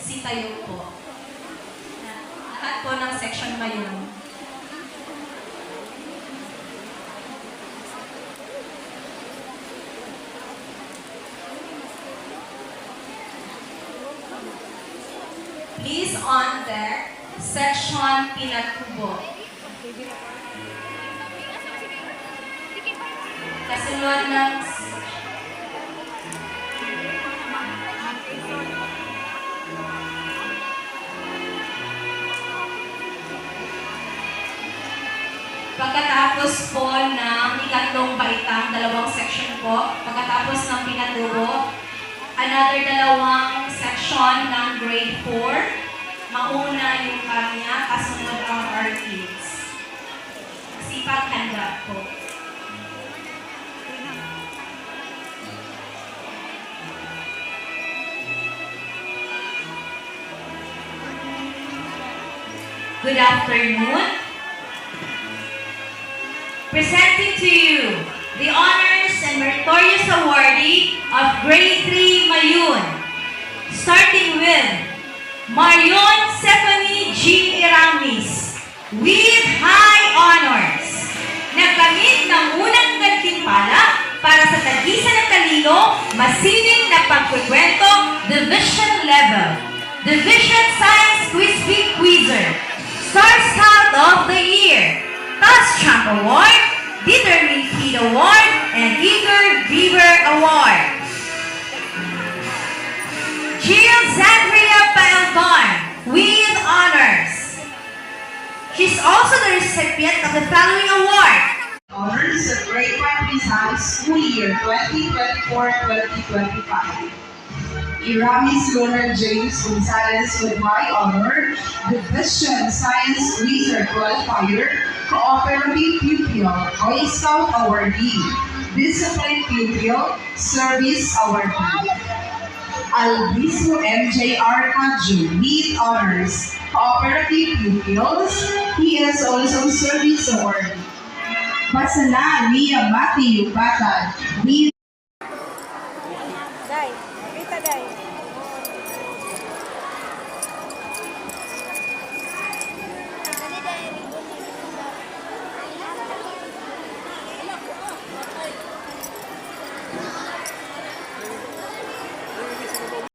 Sitayo po. Lahat po ng section ngayon. Please on deck, section Pinatubo. Kasunod ng pagkatapos po ng ikatlong baitang, dalawang section po, pagkatapos ng Pinatubo, another dalawang section ng grade 4. Mauna yung kanya, kasunod ang artists. Sipag handa po. Good afternoon. Presenting to you the honors and meritorious awardee of Grade 3 Mayun. Starting with Marion Stephanie G. Iramis with high honors. Nagkamit ng unang gantimpala para sa Tagisan ng Talino, masining na pagkukwento, Division Level. Division Science Quiz Bee Quizzer. Star Scout of the Year. Task Champ Award, Determined Kid Award, and Eager Beaver Award. Jill Zandria Paelton with honors. She's also the recipient of the following award. Honors of Grade 1 Rizal School Year 2024-2025. Iramis Luna James Gonzalez with high honor, Division Science Quizzer Qualifier, Cooperative Pupil, Boy Scout Awardee, Discipline Pupil, Service Awardee. Alviso MJ Arcaju with honors, Cooperative Pupils, he is also Service Awardee. Pasana Mia Mati Yupatan with